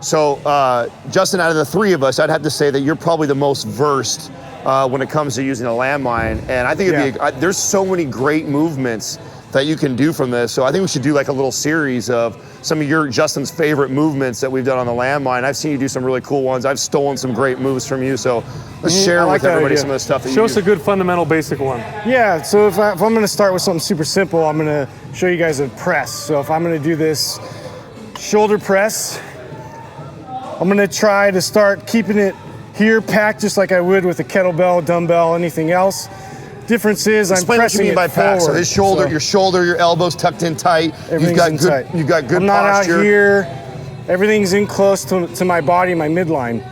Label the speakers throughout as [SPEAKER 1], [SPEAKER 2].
[SPEAKER 1] So, Justin, out of the three of us, I'd have to say that you're probably the most versed when it comes to using a landmine. And I think there's so many great movements that you can do from this. So I think we should do like a little series of some of Justin's favorite movements that we've done on the landmine. I've seen you do some really cool ones. I've stolen some great moves from you. So let's share with everybody some of the stuff that
[SPEAKER 2] Show us a good fundamental basic one.
[SPEAKER 3] Yeah, so if I'm gonna start with something super simple, I'm gonna show you guys a press. So if I'm gonna do this shoulder press, I'm gonna try to start keeping it here packed just like I would with a kettlebell, dumbbell, anything else. Difference is I'm pressing it forward. Pack.
[SPEAKER 1] So his shoulder, your elbows tucked in tight. You've got good posture.
[SPEAKER 3] I'm not out here. Everything's in close to my body, my midline.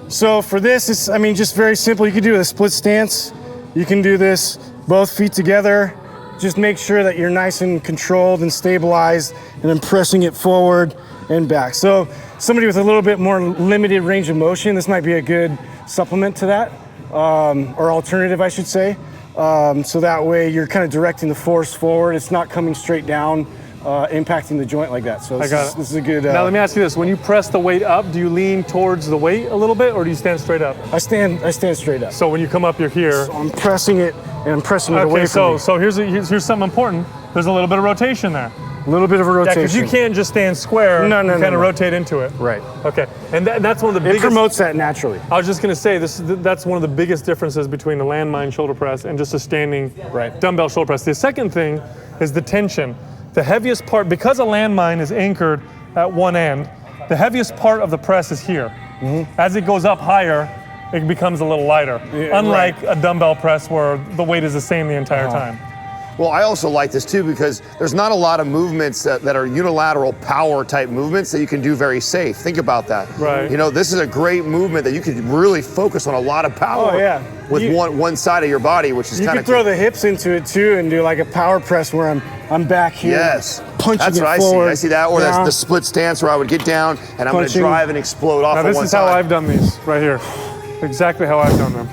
[SPEAKER 3] So for this, it's just very simple. You can do a split stance. You can do this both feet together. Just make sure that you're nice and controlled and stabilized, and then pressing it forward and back. So somebody with a little bit more limited range of motion, this might be a good supplement to that. Or alternative, I should say. So that way you're kind of directing the force forward. It's not coming straight down, impacting the joint like that. So this is a good...
[SPEAKER 2] Now let me ask you this. When you press the weight up, do you lean towards the weight a little bit, or do you stand straight up?
[SPEAKER 3] I stand straight up.
[SPEAKER 2] So when you come up, you're here.
[SPEAKER 3] So I'm pressing it, and I'm pressing it away from me.
[SPEAKER 2] So here's something important. There's a little bit of rotation there.
[SPEAKER 3] A little bit of a rotation.
[SPEAKER 2] Yeah, because you can't just stand square.
[SPEAKER 3] No,
[SPEAKER 2] you kind of rotate into it.
[SPEAKER 3] Right.
[SPEAKER 2] Okay, and that's one of the biggest...
[SPEAKER 3] It promotes that naturally.
[SPEAKER 2] I was just going to say, that's one of the biggest differences between a landmine shoulder press and just a standing dumbbell shoulder press. The second thing is the tension. The heaviest part, because a landmine is anchored at one end, the heaviest part of the press is here. Mm-hmm. As it goes up higher, it becomes a little lighter. Yeah, unlike a dumbbell press where the weight is the same the entire time.
[SPEAKER 1] Well, I also like this too because there's not a lot of movements that are unilateral power type movements that you can do very safe. Think about that.
[SPEAKER 2] Right.
[SPEAKER 1] You know, this is a great movement that you could really focus on a lot of power with one side of your body, which is kind of...
[SPEAKER 3] You can throw the hips into it too and do like a power press where I'm back here.
[SPEAKER 1] Yes.
[SPEAKER 3] Punching
[SPEAKER 1] That's what I see that, or that's the split stance where I would get down and I'm going to drive and explode off of one side.
[SPEAKER 2] This is how I've done these right here. Exactly how I've done them.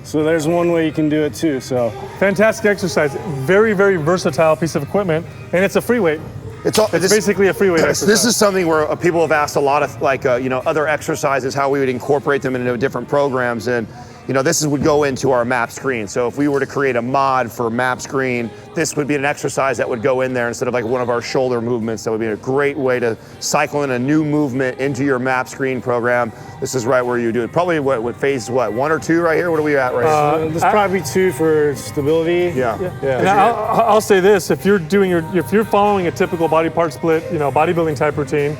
[SPEAKER 3] So there's one way you can do it too. So
[SPEAKER 2] fantastic exercise, very, very versatile piece of equipment, and it's a free weight. It's basically a free weight exercise.
[SPEAKER 1] This is something where people have asked a lot of other exercises, how we would incorporate them into different programs, and this would go into our map screen. So if we were to create a mod for map screen, this would be an exercise that would go in there instead of like one of our shoulder movements. That would be a great way to cycle in a new movement into your map screen program. This is right where you do it. Probably what phase, 1 or 2 right here? What are we at right here?
[SPEAKER 3] There's probably 2 for stability.
[SPEAKER 1] Yeah.
[SPEAKER 2] Now, I'll say this, if you're following a typical body part split, bodybuilding type routine,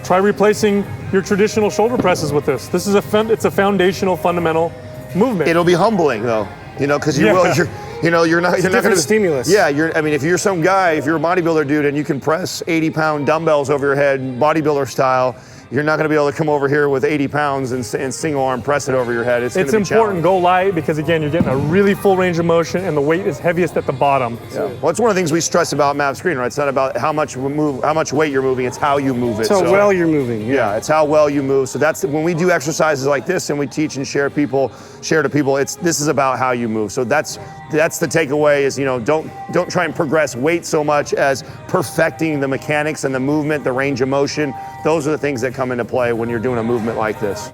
[SPEAKER 2] try replacing your traditional shoulder presses with this. This is it's a foundational, fundamental movement.
[SPEAKER 1] It'll be humbling though, because you're not going to
[SPEAKER 3] stimulus.
[SPEAKER 1] Yeah, if you're some guy, if you're a bodybuilder dude and you can press 80-pound dumbbells over your head, bodybuilder style, you're not going to be able to come over here with 80 pounds and single arm press it over your head. It's
[SPEAKER 2] important. Go light because again, you're getting a really full range of motion, and the weight is heaviest at the bottom.
[SPEAKER 1] Yeah. Well, it's one of the things we stress about map screen, right? It's not about how much weight you're moving. It's how you move it.
[SPEAKER 3] It's how well you're moving.
[SPEAKER 1] Yeah, it's how well you move. So that's when we do exercises like this and we teach and share to people. This is about how you move. So that's the takeaway is don't try and progress weight so much as perfecting the mechanics and the movement, the range of motion. Those are the things that come into play when you're doing a movement like this.